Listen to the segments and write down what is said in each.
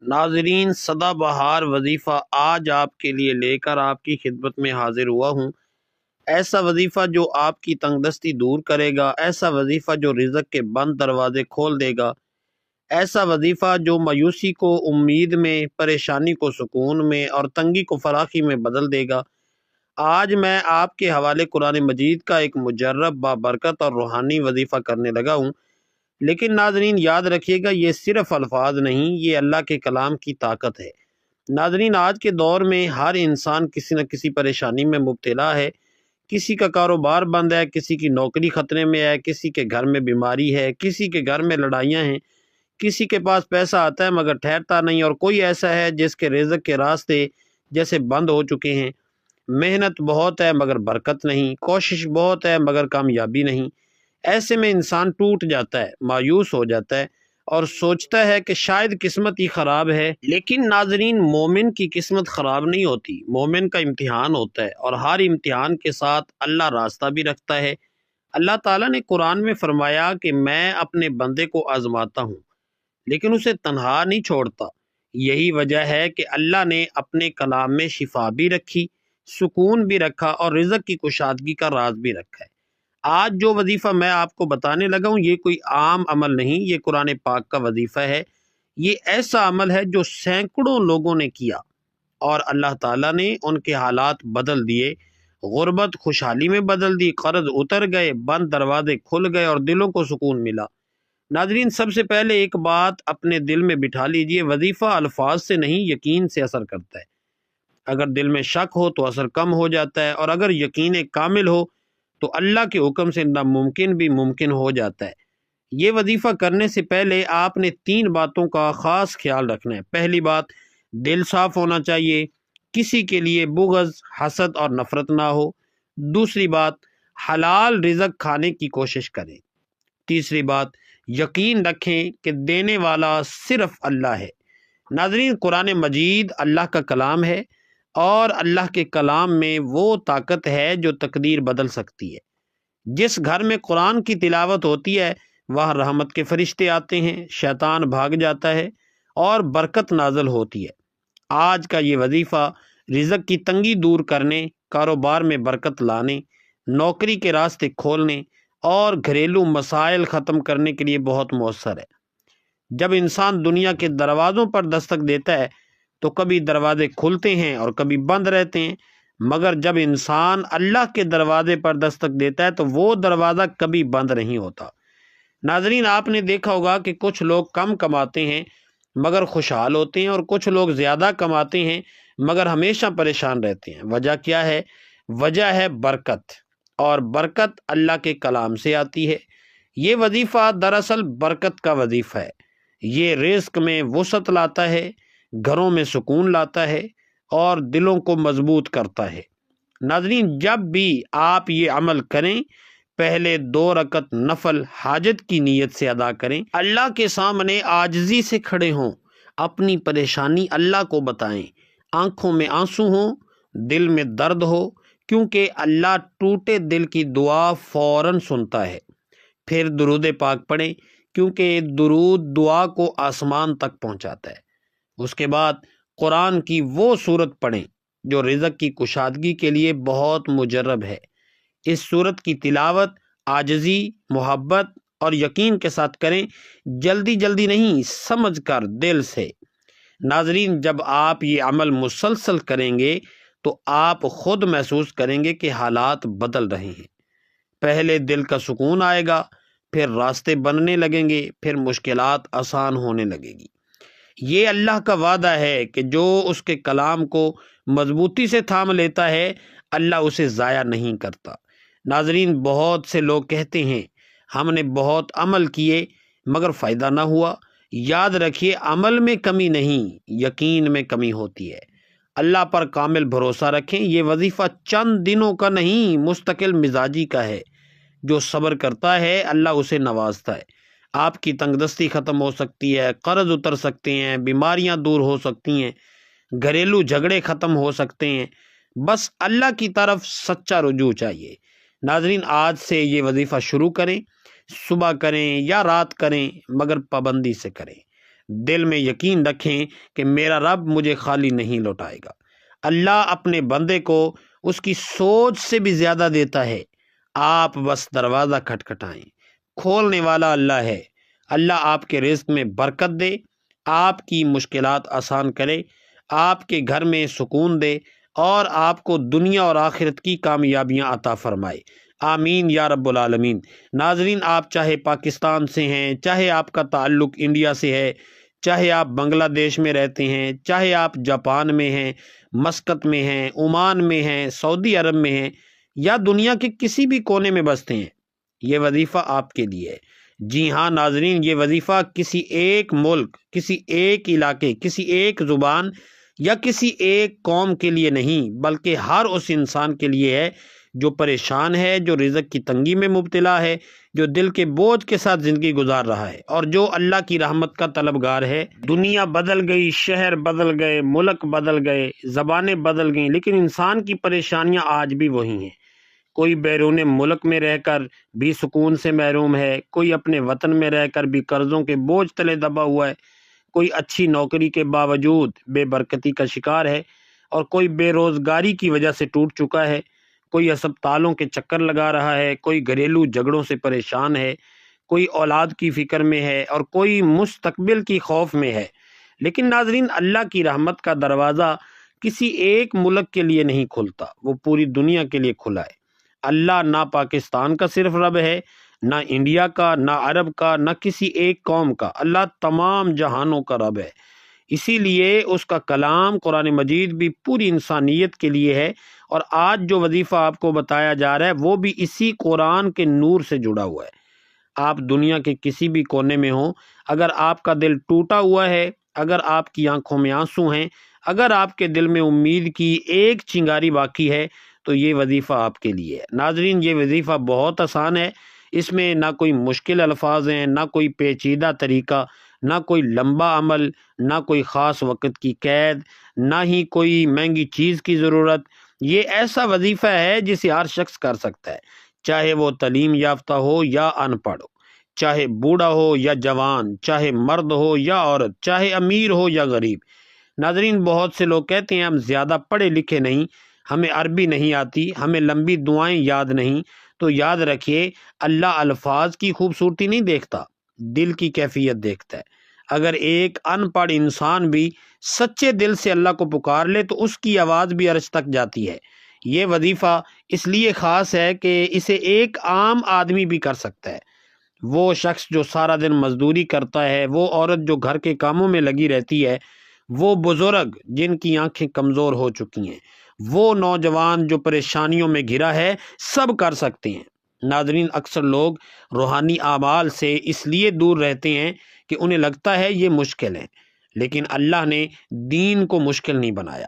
ناظرین، سدا بہار وظیفہ آج آپ کے لیے لے کر آپ کی خدمت میں حاضر ہوا ہوں۔ ایسا وظیفہ جو آپ کی تنگ دستی دور کرے گا، ایسا وظیفہ جو رزق کے بند دروازے کھول دے گا، ایسا وظیفہ جو مایوسی کو امید میں، پریشانی کو سکون میں اور تنگی کو فراخی میں بدل دے گا۔ آج میں آپ کے حوالے قرآن مجید کا ایک مجرب، بابرکت اور روحانی وظیفہ کرنے لگا ہوں۔ لیکن ناظرین، یاد رکھیے گا، یہ صرف الفاظ نہیں، یہ اللہ کے کلام کی طاقت ہے۔ ناظرین، آج کے دور میں ہر انسان کسی نہ کسی پریشانی میں مبتلا ہے۔ کسی کا کاروبار بند ہے، کسی کی نوکری خطرے میں ہے، کسی کے گھر میں بیماری ہے، کسی کے گھر میں لڑائیاں ہیں، کسی کے پاس پیسہ آتا ہے مگر ٹھہرتا نہیں، اور کوئی ایسا ہے جس کے رزق کے راستے جیسے بند ہو چکے ہیں۔ محنت بہت ہے مگر برکت نہیں، کوشش بہت ہے مگر کامیابی نہیں۔ ایسے میں انسان ٹوٹ جاتا ہے، مایوس ہو جاتا ہے اور سوچتا ہے کہ شاید قسمت ہی خراب ہے۔ لیکن ناظرین، مومن کی قسمت خراب نہیں ہوتی، مومن کا امتحان ہوتا ہے، اور ہر امتحان کے ساتھ اللہ راستہ بھی رکھتا ہے۔ اللہ تعالیٰ نے قرآن میں فرمایا کہ میں اپنے بندے کو آزماتا ہوں لیکن اسے تنہا نہیں چھوڑتا۔ یہی وجہ ہے کہ اللہ نے اپنے کلام میں شفا بھی رکھی، سکون بھی رکھا اور رزق کی کشادگی کا راز بھی رکھا ہے۔ آج جو وظیفہ میں آپ کو بتانے لگا ہوں، یہ کوئی عام عمل نہیں، یہ قرآن پاک کا وظیفہ ہے۔ یہ ایسا عمل ہے جو سینکڑوں لوگوں نے کیا اور اللہ تعالیٰ نے ان کے حالات بدل دیے، غربت خوشحالی میں بدل دی، قرض اتر گئے، بند دروازے کھل گئے اور دلوں کو سکون ملا۔ ناظرین، سب سے پہلے ایک بات اپنے دل میں بٹھا لیجئے، وظیفہ الفاظ سے نہیں، یقین سے اثر کرتا ہے۔ اگر دل میں شک ہو تو اثر کم ہو جاتا ہے، اور اگر یقین کامل ہو تو اللہ کے حکم سے ناممکن بھی ممکن ہو جاتا ہے۔ یہ وظیفہ کرنے سے پہلے آپ نے 3 باتوں کا خاص خیال رکھنا ہے۔ پہلی بات، دل صاف ہونا چاہیے، کسی کے لیے بغض، حسد اور نفرت نہ ہو۔ دوسری بات، حلال رزق کھانے کی کوشش کریں۔ تیسری بات، یقین رکھیں کہ دینے والا صرف اللہ ہے۔ ناظرین، قرآن مجید اللہ کا کلام ہے، اور اللہ کے کلام میں وہ طاقت ہے جو تقدیر بدل سکتی ہے۔ جس گھر میں قرآن کی تلاوت ہوتی ہے وہاں رحمت کے فرشتے آتے ہیں، شیطان بھاگ جاتا ہے اور برکت نازل ہوتی ہے۔ آج کا یہ وظیفہ رزق کی تنگی دور کرنے، کاروبار میں برکت لانے، نوکری کے راستے کھولنے اور گھریلو مسائل ختم کرنے کے لیے بہت مؤثر ہے۔ جب انسان دنیا کے دروازوں پر دستک دیتا ہے تو کبھی دروازے کھلتے ہیں اور کبھی بند رہتے ہیں، مگر جب انسان اللہ کے دروازے پر دستک دیتا ہے تو وہ دروازہ کبھی بند نہیں ہوتا۔ ناظرین، آپ نے دیکھا ہوگا کہ کچھ لوگ کم کماتے ہیں مگر خوشحال ہوتے ہیں، اور کچھ لوگ زیادہ کماتے ہیں مگر ہمیشہ پریشان رہتے ہیں۔ وجہ کیا ہے؟ وجہ ہے برکت، اور برکت اللہ کے کلام سے آتی ہے۔ یہ وظیفہ دراصل برکت کا وظیفہ ہے۔ یہ رزق میں وسعت لاتا ہے، گھروں میں سکون لاتا ہے اور دلوں کو مضبوط کرتا ہے۔ ناظرین، جب بھی آپ یہ عمل کریں، پہلے 2 رکعت نفل حاجت کی نیت سے ادا کریں، اللہ کے سامنے عاجزی سے کھڑے ہوں، اپنی پریشانی اللہ کو بتائیں، آنکھوں میں آنسو ہوں، دل میں درد ہو، کیونکہ اللہ ٹوٹے دل کی دعا فوراً سنتا ہے۔ پھر درود پاک پڑھیں، کیونکہ درود دعا کو آسمان تک پہنچاتا ہے۔ اس کے بعد قرآن کی وہ سورت پڑھیں جو رزق کی کشادگی کے لیے بہت مجرب ہے۔ اس سورت کی تلاوت عاجزی، محبت اور یقین کے ساتھ کریں، جلدی جلدی نہیں، سمجھ کر دل سے۔ ناظرین، جب آپ یہ عمل مسلسل کریں گے تو آپ خود محسوس کریں گے کہ حالات بدل رہے ہیں۔ پہلے دل کا سکون آئے گا، پھر راستے بننے لگیں گے، پھر مشکلات آسان ہونے لگے گی۔ یہ اللہ کا وعدہ ہے کہ جو اس کے کلام کو مضبوطی سے تھام لیتا ہے، اللہ اسے ضائع نہیں کرتا۔ ناظرین، بہت سے لوگ کہتے ہیں ہم نے بہت عمل کیے مگر فائدہ نہ ہوا۔ یاد رکھیے، عمل میں کمی نہیں، یقین میں کمی ہوتی ہے۔ اللہ پر کامل بھروسہ رکھیں۔ یہ وظیفہ چند دنوں کا نہیں، مستقل مزاجی کا ہے۔ جو صبر کرتا ہے اللہ اسے نوازتا ہے۔ آپ کی تنگ دستی ختم ہو سکتی ہے، قرض اتر سکتے ہیں، بیماریاں دور ہو سکتی ہیں، گھریلو جھگڑے ختم ہو سکتے ہیں، بس اللہ کی طرف سچا رجوع چاہیے۔ ناظرین، آج سے یہ وظیفہ شروع کریں، صبح کریں یا رات کریں مگر پابندی سے کریں۔ دل میں یقین رکھیں کہ میرا رب مجھے خالی نہیں لوٹائے گا۔ اللہ اپنے بندے کو اس کی سوچ سے بھی زیادہ دیتا ہے، آپ بس دروازہ کھٹکھٹائیں، کھولنے والا اللہ ہے۔ اللہ آپ کے رزق میں برکت دے، آپ کی مشکلات آسان کرے، آپ کے گھر میں سکون دے اور آپ کو دنیا اور آخرت کی کامیابیاں عطا فرمائے، آمین یا رب العالمین۔ ناظرین، آپ چاہے پاکستان سے ہیں، چاہے آپ کا تعلق انڈیا سے ہے، چاہے آپ بنگلہ دیش میں رہتے ہیں، چاہے آپ جاپان میں ہیں، مسقط میں ہیں، عمان میں ہیں، سعودی عرب میں ہیں، یا دنیا کے کسی بھی کونے میں بستے ہیں، یہ وظیفہ آپ کے لیے ہے۔ جی ہاں ناظرین، یہ وظیفہ کسی ایک ملک، کسی ایک علاقے، کسی ایک زبان یا کسی ایک قوم کے لیے نہیں، بلکہ ہر اس انسان کے لیے ہے جو پریشان ہے، جو رزق کی تنگی میں مبتلا ہے، جو دل کے بوجھ کے ساتھ زندگی گزار رہا ہے اور جو اللہ کی رحمت کا طلبگار ہے۔ دنیا بدل گئی، شہر بدل گئے، ملک بدل گئے، زبانیں بدل گئیں، لیکن انسان کی پریشانیاں آج بھی وہی ہیں۔ کوئی بیرون ملک میں رہ کر بھی سکون سے محروم ہے، کوئی اپنے وطن میں رہ کر بھی قرضوں کے بوجھ تلے دبا ہوا ہے، کوئی اچھی نوکری کے باوجود بے برکتی کا شکار ہے، اور کوئی بے روزگاری کی وجہ سے ٹوٹ چکا ہے، کوئی ہسپتالوں کے چکر لگا رہا ہے، کوئی گھریلو جھگڑوں سے پریشان ہے، کوئی اولاد کی فکر میں ہے اور کوئی مستقبل کی خوف میں ہے۔ لیکن ناظرین، اللہ کی رحمت کا دروازہ کسی ایک ملک کے لیے نہیں کھلتا، وہ پوری دنیا کے لیے کھلا ہے۔ اللہ نہ پاکستان کا صرف رب ہے، نہ انڈیا کا، نہ عرب کا، نہ کسی ایک قوم کا، اللہ تمام جہانوں کا رب ہے۔ اسی لیے اس کا کلام قرآن مجید بھی پوری انسانیت کے لیے ہے، اور آج جو وظیفہ آپ کو بتایا جا رہا ہے وہ بھی اسی قرآن کے نور سے جڑا ہوا ہے۔ آپ دنیا کے کسی بھی کونے میں ہوں، اگر آپ کا دل ٹوٹا ہوا ہے، اگر آپ کی آنکھوں میں آنسو ہیں، اگر آپ کے دل میں امید کی ایک چنگاری باقی ہے، تو یہ وظیفہ آپ کے لیے ہے۔ ناظرین، یہ وظیفہ بہت آسان ہے، اس میں نہ کوئی مشکل الفاظ ہیں، نہ کوئی پیچیدہ طریقہ، نہ کوئی لمبا عمل، نہ کوئی خاص وقت کی قید، نہ ہی کوئی مہنگی چیز کی ضرورت۔ یہ ایسا وظیفہ ہے جسے ہر شخص کر سکتا ہے، چاہے وہ تعلیم یافتہ ہو یا ان پڑھ ہو، چاہے بوڑھا ہو یا جوان، چاہے مرد ہو یا عورت، چاہے امیر ہو یا غریب۔ ناظرین، بہت سے لوگ کہتے ہیں ہم زیادہ پڑھے لکھے نہیں، ہمیں عربی نہیں آتی، ہمیں لمبی دعائیں یاد نہیں۔ تو یاد رکھیے، اللہ الفاظ کی خوبصورتی نہیں دیکھتا، دل کی کیفیت دیکھتا ہے۔ اگر ایک ان پڑھ انسان بھی سچے دل سے اللہ کو پکار لے تو اس کی آواز بھی عرش تک جاتی ہے۔ یہ وظیفہ اس لیے خاص ہے کہ اسے ایک عام آدمی بھی کر سکتا ہے۔ وہ شخص جو سارا دن مزدوری کرتا ہے، وہ عورت جو گھر کے کاموں میں لگی رہتی ہے، وہ بزرگ جن کی آنکھیں کمزور ہو چکی ہیں، وہ نوجوان جو پریشانیوں میں گھرا ہے، سب کر سکتے ہیں۔ ناظرین، اکثر لوگ روحانی اعمال سے اس لیے دور رہتے ہیں کہ انہیں لگتا ہے یہ مشکل ہے، لیکن اللہ نے دین کو مشکل نہیں بنایا۔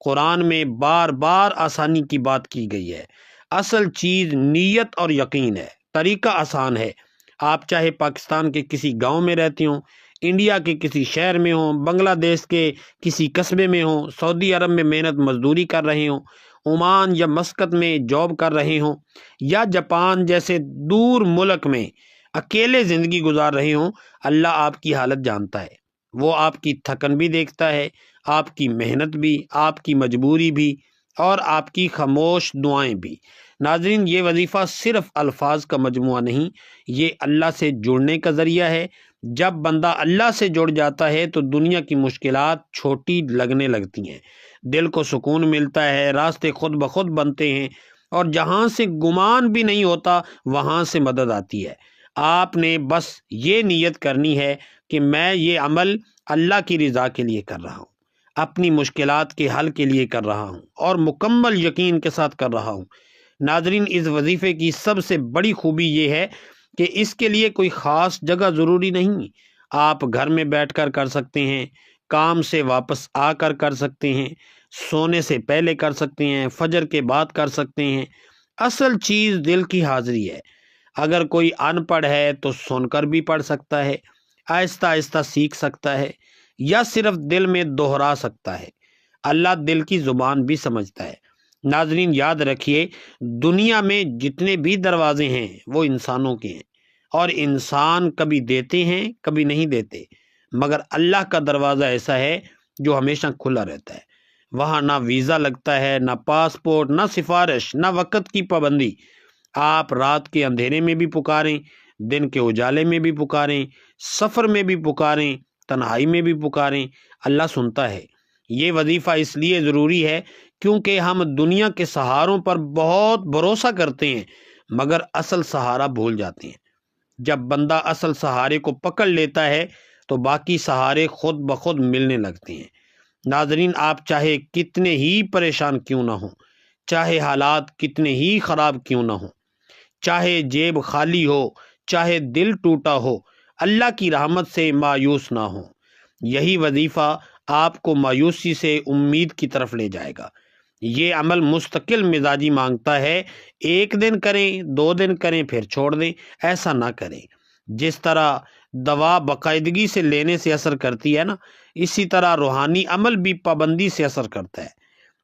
قرآن میں بار بار آسانی کی بات کی گئی ہے۔ اصل چیز نیت اور یقین ہے، طریقہ آسان ہے۔ آپ چاہے پاکستان کے کسی گاؤں میں رہتے ہوں، انڈیا کے کسی شہر میں ہوں، بنگلہ دیش کے کسی قصبے میں ہوں، سعودی عرب میں محنت مزدوری کر رہے ہوں، عمان یا مسقط میں جاب کر رہے ہوں، یا جاپان جیسے دور ملک میں اکیلے زندگی گزار رہے ہوں، اللہ آپ کی حالت جانتا ہے۔ وہ آپ کی تھکن بھی دیکھتا ہے، آپ کی محنت بھی، آپ کی مجبوری بھی، اور آپ کی خاموش دعائیں بھی۔ ناظرین، یہ وظیفہ صرف الفاظ کا مجموعہ نہیں، یہ اللہ سے جڑنے کا ذریعہ ہے۔ جب بندہ اللہ سے جڑ جاتا ہے تو دنیا کی مشکلات چھوٹی لگنے لگتی ہیں، دل کو سکون ملتا ہے، راستے خود بخود بنتے ہیں، اور جہاں سے گمان بھی نہیں ہوتا وہاں سے مدد آتی ہے۔ آپ نے بس یہ نیت کرنی ہے کہ میں یہ عمل اللہ کی رضا کے لیے کر رہا ہوں، اپنی مشکلات کے حل کے لیے کر رہا ہوں، اور مکمل یقین کے ساتھ کر رہا ہوں۔ ناظرین، اس وظیفے کی سب سے بڑی خوبی یہ ہے کہ اس کے لیے کوئی خاص جگہ ضروری نہیں۔ آپ گھر میں بیٹھ کر کر سکتے ہیں، کام سے واپس آ کر کر سکتے ہیں، سونے سے پہلے کر سکتے ہیں، فجر کے بعد کر سکتے ہیں۔ اصل چیز دل کی حاضری ہے۔ اگر کوئی ان پڑھ ہے تو سن کر بھی پڑھ سکتا ہے، آہستہ آہستہ سیکھ سکتا ہے، یا صرف دل میں دہرا سکتا ہے۔ اللہ دل کی زبان بھی سمجھتا ہے۔ ناظرین، یاد رکھیے، دنیا میں جتنے بھی دروازے ہیں وہ انسانوں کے ہیں، اور انسان کبھی دیتے ہیں کبھی نہیں دیتے۔ مگر اللہ کا دروازہ ایسا ہے جو ہمیشہ کھلا رہتا ہے۔ وہاں نہ ویزا لگتا ہے، نہ پاسپورٹ، نہ سفارش، نہ وقت کی پابندی۔ آپ رات کے اندھیرے میں بھی پکاریں، دن کے اجالے میں بھی پکاریں، سفر میں بھی پکاریں، تنہائی میں بھی پکاریں، اللہ سنتا ہے۔ یہ وظیفہ اس لیے ضروری ہے کیونکہ ہم دنیا کے سہاروں پر بہت بھروسہ کرتے ہیں مگر اصل سہارا بھول جاتے ہیں۔ جب بندہ اصل سہارے کو پکڑ لیتا ہے تو باقی سہارے خود بخود ملنے لگتے ہیں۔ ناظرین، آپ چاہے کتنے ہی پریشان کیوں نہ ہوں، چاہے حالات کتنے ہی خراب کیوں نہ ہوں، چاہے جیب خالی ہو، چاہے دل ٹوٹا ہو، اللہ کی رحمت سے مایوس نہ ہوں۔ یہی وظیفہ آپ کو مایوسی سے امید کی طرف لے جائے گا۔ یہ عمل مستقل مزاجی مانگتا ہے، ایک دن کریں، 2 دن کریں پھر چھوڑ دیں، ایسا نہ کریں۔ جس طرح دوا باقاعدگی سے لینے سے اثر کرتی ہے نا، اسی طرح روحانی عمل بھی پابندی سے اثر کرتا ہے۔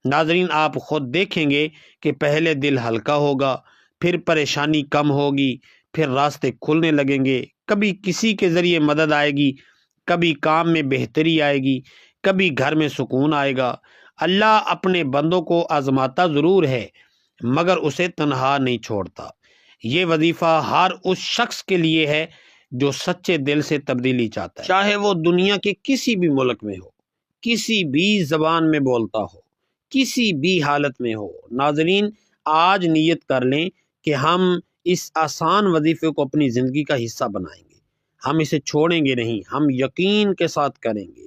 ناظرین، آپ خود دیکھیں گے کہ پہلے دل ہلکا ہوگا، پھر پریشانی کم ہوگی، پھر راستے کھلنے لگیں گے، کبھی کسی کے ذریعے مدد آئے گی، کبھی کام میں بہتری آئے گی، کبھی گھر میں سکون آئے گا۔ اللہ اپنے بندوں کو آزماتا ضرور ہے مگر اسے تنہا نہیں چھوڑتا۔ یہ وظیفہ ہر اس شخص کے لیے ہے جو سچے دل سے تبدیلی چاہتا ہے، چاہے وہ دنیا کے کسی بھی ملک میں ہو، کسی بھی زبان میں بولتا ہو، کسی بھی حالت میں ہو۔ ناظرین، آج نیت کر لیں کہ ہم اس آسان وظیفے کو اپنی زندگی کا حصہ بنائیں گے، ہم اسے چھوڑیں گے نہیں، ہم یقین کے ساتھ کریں گے۔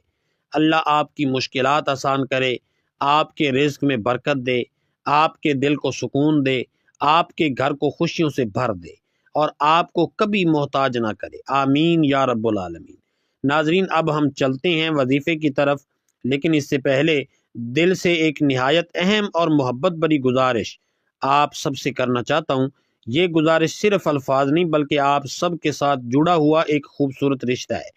اللہ آپ کی مشکلات آسان کرے، آپ کے رزق میں برکت دے، آپ کے دل کو سکون دے، آپ کے گھر کو خوشیوں سے بھر دے اور آپ کو کبھی محتاج نہ کرے، آمین یا رب العالمین۔ ناظرین، اب ہم چلتے ہیں وظیفے کی طرف، لیکن اس سے پہلے دل سے ایک نہایت اہم اور محبت بری گزارش آپ سب سے کرنا چاہتا ہوں۔ یہ گزارش صرف الفاظ نہیں بلکہ آپ سب کے ساتھ جڑا ہوا ایک خوبصورت رشتہ ہے۔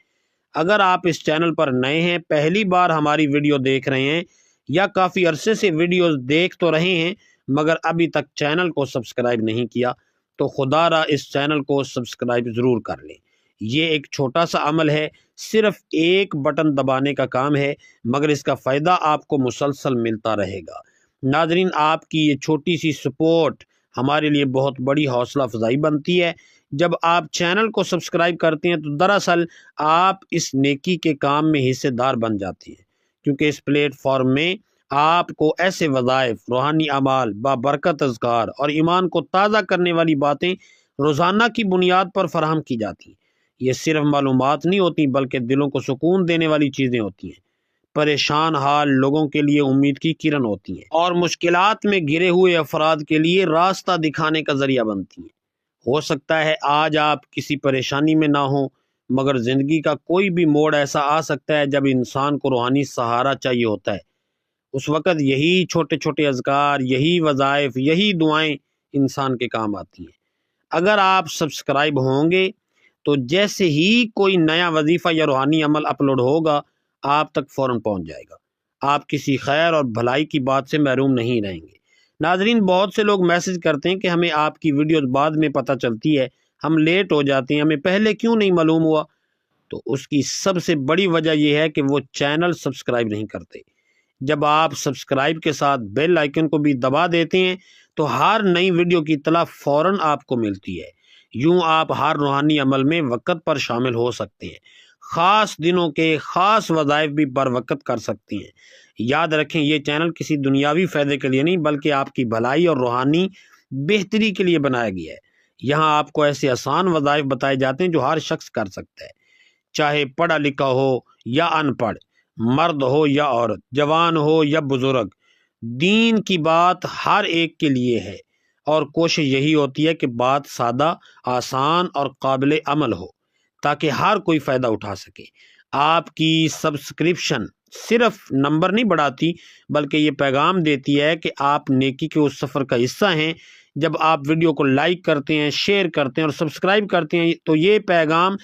اگر آپ اس چینل پر نئے ہیں، پہلی بار ہماری ویڈیو دیکھ رہے ہیں یا کافی عرصے سے ویڈیوز دیکھ تو رہے ہیں مگر ابھی تک چینل کو سبسکرائب نہیں کیا تو خدا را اس چینل کو سبسکرائب ضرور کر لیں۔ یہ ایک چھوٹا سا عمل ہے، صرف ایک بٹن دبانے کا کام ہے مگر اس کا فائدہ آپ کو مسلسل ملتا رہے گا۔ ناظرین، آپ کی یہ چھوٹی سی سپورٹ ہمارے لیے بہت بڑی حوصلہ افزائی بنتی ہے۔ جب آپ چینل کو سبسکرائب کرتے ہیں تو دراصل آپ اس نیکی کے کام میں حصے دار بن جاتے ہیں، کیونکہ اس پلیٹ فارم میں آپ کو ایسے وظائف، روحانی اعمال، بابرکت اذکار اور ایمان کو تازہ کرنے والی باتیں روزانہ کی بنیاد پر فراہم کی جاتی ہیں۔ یہ صرف معلومات نہیں ہوتی بلکہ دلوں کو سکون دینے والی چیزیں ہوتی ہیں، پریشان حال لوگوں کے لیے امید کی کرن ہوتی ہیں اور مشکلات میں گھرے ہوئے افراد کے لیے راستہ دکھانے کا ذریعہ بنتی ہیں۔ ہو سکتا ہے آج آپ کسی پریشانی میں نہ ہوں مگر زندگی کا کوئی بھی موڑ ایسا آ سکتا ہے جب انسان کو روحانی سہارا چاہیے ہوتا ہے۔ اس وقت یہی چھوٹے چھوٹے اذکار، یہی وظائف، یہی دعائیں انسان کے کام آتی ہیں۔ اگر آپ سبسکرائب ہوں گے تو جیسے ہی کوئی نیا وظیفہ یا روحانی عمل اپلوڈ ہوگا آپ تک فوراً پہنچ جائے گا۔ آپ کسی خیر اور بھلائی کی بات سے محروم نہیں رہیں گے۔ ناظرین، بہت سے لوگ میسج کرتے ہیں کہ ہمیں آپ کی ویڈیوز بعد میں پتہ چلتی ہے، ہم لیٹ ہو جاتے ہیں، ہمیں پہلے کیوں نہیں معلوم ہوا؟ تو اس کی سب سے بڑی وجہ یہ ہے کہ وہ چینل سبسکرائب نہیں کرتے۔ جب آپ سبسکرائب کے ساتھ بیل آئیکن کو بھی دبا دیتے ہیں تو ہر نئی ویڈیو کی اطلاع فوراً آپ کو ملتی ہے۔ یوں آپ ہر روحانی عمل میں وقت پر شامل ہو سکتے ہیں، خاص دنوں کے خاص وظائف بھی بر وقت کر سکتے ہیں۔ یاد رکھیں، یہ چینل کسی دنیاوی فائدے کے لیے نہیں بلکہ آپ کی بھلائی اور روحانی بہتری کے لیے بنایا گیا ہے۔ یہاں آپ کو ایسے آسان وظائف بتائے جاتے ہیں جو ہر شخص کر سکتا ہے، چاہے پڑھا لکھا ہو یا ان پڑھ، مرد ہو یا عورت، جوان ہو یا بزرگ۔ دین کی بات ہر ایک کے لیے ہے اور کوشش یہی ہوتی ہے کہ بات سادہ، آسان اور قابل عمل ہو تاکہ ہر کوئی فائدہ اٹھا سکے۔ آپ کی سبسکرپشن صرف نمبر نہیں بڑھاتی بلکہ یہ پیغام دیتی ہے کہ آپ نیکی کے اس سفر کا حصہ ہیں۔ جب آپ ویڈیو کو لائک کرتے ہیں، شیئر کرتے ہیں اور سبسکرائب کرتے ہیں تو یہ پیغام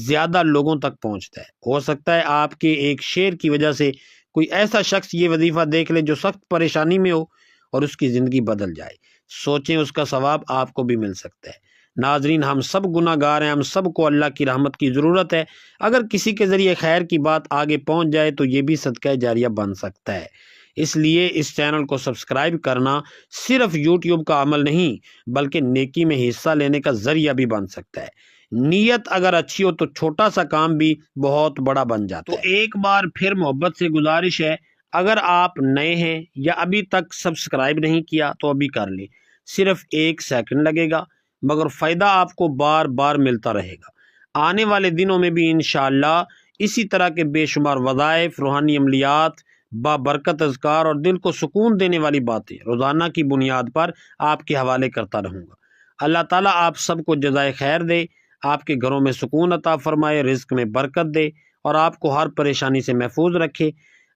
زیادہ لوگوں تک پہنچتا ہے۔ ہو سکتا ہے آپ کے ایک شیئر کی وجہ سے کوئی ایسا شخص یہ وظیفہ دیکھ لے جو سخت پریشانی میں ہو اور اس کی زندگی بدل جائے۔ سوچیں، اس کا ثواب آپ کو بھی مل سکتا ہے۔ ناظرین، ہم سب گناہ گار ہیں، ہم سب کو اللہ کی رحمت کی ضرورت ہے۔ اگر کسی کے ذریعے خیر کی بات آگے پہنچ جائے تو یہ بھی صدقہ جاریہ بن سکتا ہے۔ اس لیے اس چینل کو سبسکرائب کرنا صرف یوٹیوب کا عمل نہیں بلکہ نیکی میں حصہ لینے کا ذریعہ بھی بن سکتا ہے۔ نیت اگر اچھی ہو تو چھوٹا سا کام بھی بہت بڑا بن جاتا ہے۔ تو ایک بار پھر محبت سے گزارش ہے، اگر آپ نئے ہیں یا ابھی تک سبسکرائب نہیں کیا تو ابھی کر لیں، صرف 1 سیکنڈ لگے گا مگر فائدہ آپ کو بار بار ملتا رہے گا۔ آنے والے دنوں میں بھی انشاءاللہ اسی طرح کے بے شمار وظائف، روحانی عملیات، بابرکت اذکار اور دل کو سکون دینے والی باتیں روزانہ کی بنیاد پر آپ کے حوالے کرتا رہوں گا۔ اللہ تعالیٰ آپ سب کو جزائے خیر دے، آپ کے گھروں میں سکون عطا فرمائے، رزق میں برکت دے اور آپ کو ہر پریشانی سے محفوظ رکھے۔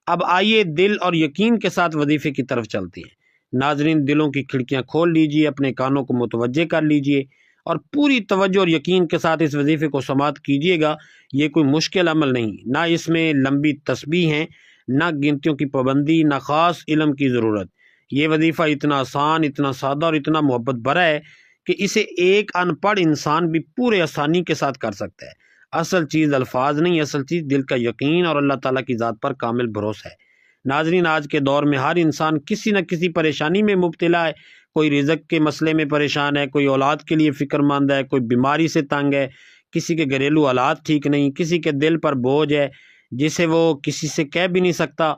اب آئیے دل اور یقین کے ساتھ وظیفے کی طرف چلتے ہیں۔ ناظرین، دلوں کی کھڑکیاں کھول لیجئے، اپنے کانوں کو متوجہ کر لیجئے اور پوری توجہ اور یقین کے ساتھ اس وظیفے کو سماعت کیجئے گا۔ یہ کوئی مشکل عمل نہیں، نہ اس میں لمبی تسبیح ہیں، نہ گنتیوں کی پابندی، نہ خاص علم کی ضرورت۔ یہ وظیفہ اتنا آسان، اتنا سادہ اور اتنا محبت بھرا ہے کہ اسے ایک ان پڑھ انسان بھی پورے آسانی کے ساتھ کر سکتا ہے۔ اصل چیز الفاظ نہیں، اصل چیز دل کا یقین اور اللہ تعالیٰ کی ذات پر کامل بھروسہ ہے۔ ناظرین، آج کے دور میں ہر انسان کسی نہ کسی پریشانی میں مبتلا ہے۔ کوئی رزق کے مسئلے میں پریشان ہے، کوئی اولاد کے لیے فکر مند ہے، کوئی بیماری سے تنگ ہے، کسی کے گھریلو حالات ٹھیک نہیں، کسی کے دل پر بوجھ ہے جسے وہ کسی سے کہہ بھی نہیں سکتا۔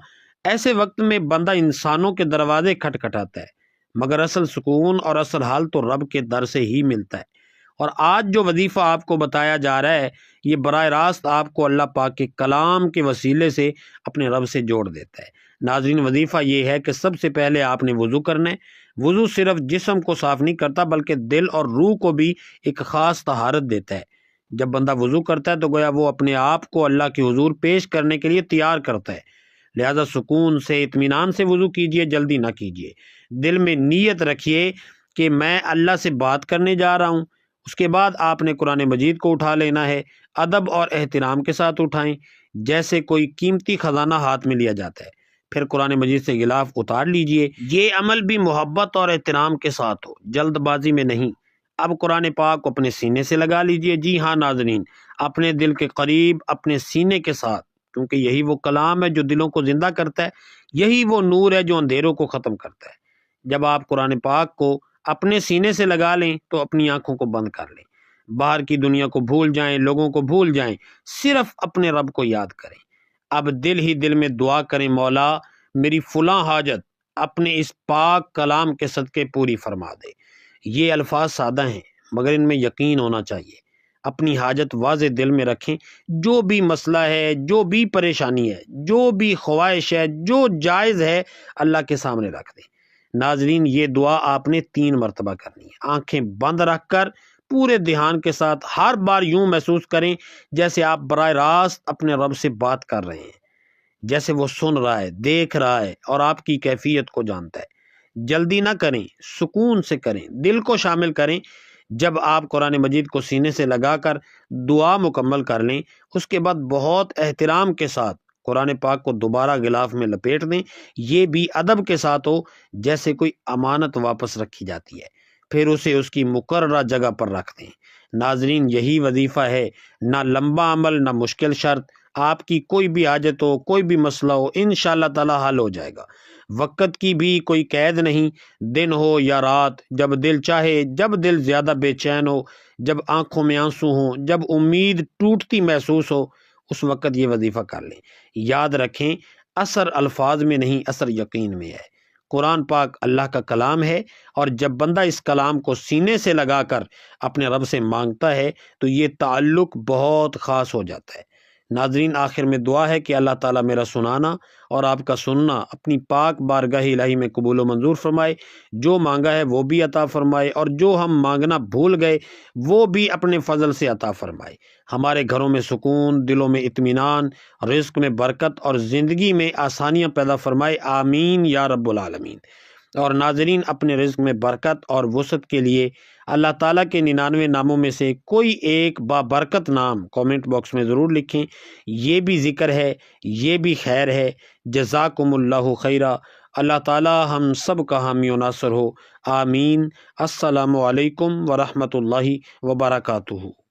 ایسے وقت میں بندہ انسانوں کے دروازے کھٹکھٹاتا ہے مگر اصل سکون اور اصل حل تو رب کے در سے ہی ملتا ہے۔ اور آج جو وظیفہ آپ کو بتایا جا رہا ہے یہ براہ راست آپ کو اللہ پاک کے کلام کے وسیلے سے اپنے رب سے جوڑ دیتا ہے۔ ناظرین، وظیفہ یہ ہے کہ سب سے پہلے آپ نے وضو کرنا ہے۔ وضو صرف جسم کو صاف نہیں کرتا بلکہ دل اور روح کو بھی ایک خاص طہارت دیتا ہے۔ جب بندہ وضو کرتا ہے تو گویا وہ اپنے آپ کو اللہ کے حضور پیش کرنے کے لیے تیار کرتا ہے۔ لہذا سکون سے، اطمینان سے وضو کیجئے، جلدی نہ کیجئے۔ دل میں نیت رکھیے کہ میں اللہ سے بات کرنے جا رہا ہوں۔ اس کے بعد آپ نے قرآن مجید کو اٹھا لینا ہے، ادب اور احترام کے ساتھ اٹھائیں جیسے کوئی قیمتی خزانہ ہاتھ میں لیا جاتا ہے۔ پھر قرآن مجید سے غلاف اتار لیجئے۔ یہ عمل بھی محبت اور احترام کے ساتھ ہو، جلد بازی میں نہیں۔ اب قرآن پاک کو اپنے سینے سے لگا لیجئے۔ جی ہاں ناظرین، اپنے دل کے قریب، اپنے سینے کے ساتھ، کیونکہ یہی وہ کلام ہے جو دلوں کو زندہ کرتا ہے، یہی وہ نور ہے جو اندھیروں کو ختم کرتا ہے۔ جب آپ قرآن پاک کو اپنے سینے سے لگا لیں تو اپنی آنکھوں کو بند کر لیں، باہر کی دنیا کو بھول جائیں، لوگوں کو بھول جائیں، صرف اپنے رب کو یاد کریں۔ اب دل ہی دل میں دعا کریں، مولا میری فلاں حاجت اپنے اس پاک کلام کے صدقے پوری فرما دے۔ یہ الفاظ سادہ ہیں مگر ان میں یقین ہونا چاہیے۔ اپنی حاجت واضح دل میں رکھیں، جو بھی مسئلہ ہے، جو بھی پریشانی ہے، جو بھی خواہش ہے، جو جائز ہے، اللہ کے سامنے رکھ دیں۔ ناظرین، یہ دعا آپ نے 3 مرتبہ کرنی ہے، آنکھیں بند رکھ کر پورے دھیان کے ساتھ۔ ہر بار یوں محسوس کریں جیسے آپ براہ راست اپنے رب سے بات کر رہے ہیں، جیسے وہ سن رہا ہے، دیکھ رہا ہے اور آپ کی کیفیت کو جانتا ہے۔ جلدی نہ کریں، سکون سے کریں، دل کو شامل کریں۔ جب آپ قرآن مجید کو سینے سے لگا کر دعا مکمل کر لیں، اس کے بعد بہت احترام کے ساتھ قرآن پاک کو دوبارہ غلاف میں لپیٹ دیں، یہ بھی ادب کے ساتھ ہو جیسے کوئی امانت واپس رکھی جاتی ہے، پھر اسے اس کی مقررہ جگہ پر رکھ دیں۔ ناظرین، یہی وظیفہ ہے، نہ لمبا عمل، نہ مشکل شرط۔ آپ کی کوئی بھی حاجت ہو، کوئی بھی مسئلہ ہو، انشاءاللہ تعالی حل ہو جائے گا۔ وقت کی بھی کوئی قید نہیں، دن ہو یا رات، جب دل چاہے، جب دل زیادہ بے چین ہو، جب آنکھوں میں آنسو ہوں، جب امید ٹوٹتی محسوس ہو، اس وقت یہ وظیفہ کر لیں۔ یاد رکھیں، اثر الفاظ میں نہیں، اثر یقین میں ہے۔ قرآن پاک اللہ کا کلام ہے اور جب بندہ اس کلام کو سینے سے لگا کر اپنے رب سے مانگتا ہے تو یہ تعلق بہت خاص ہو جاتا ہے۔ ناظرین، آخر میں دعا ہے کہ اللہ تعالیٰ میرا سنانا اور آپ کا سننا اپنی پاک بارگاہ الہی میں قبول و منظور فرمائے، جو مانگا ہے وہ بھی عطا فرمائے اور جو ہم مانگنا بھول گئے وہ بھی اپنے فضل سے عطا فرمائے۔ ہمارے گھروں میں سکون، دلوں میں اطمینان، رزق میں برکت اور زندگی میں آسانیاں پیدا فرمائے، آمین یا رب العالمین۔ اور ناظرین، اپنے رزق میں برکت اور وسعت کے لیے اللہ تعالیٰ کے 99 ناموں میں سے کوئی ایک بابرکت نام کامنٹ باکس میں ضرور لکھیں۔ یہ بھی ذکر ہے، یہ بھی خیر ہے۔ جزاکم اللہ خیرہ۔ اللہ تعالی ہم سب کا حامی و ناصر ہو، آمین۔ السلام علیکم ورحمۃ اللہ وبرکاتہ۔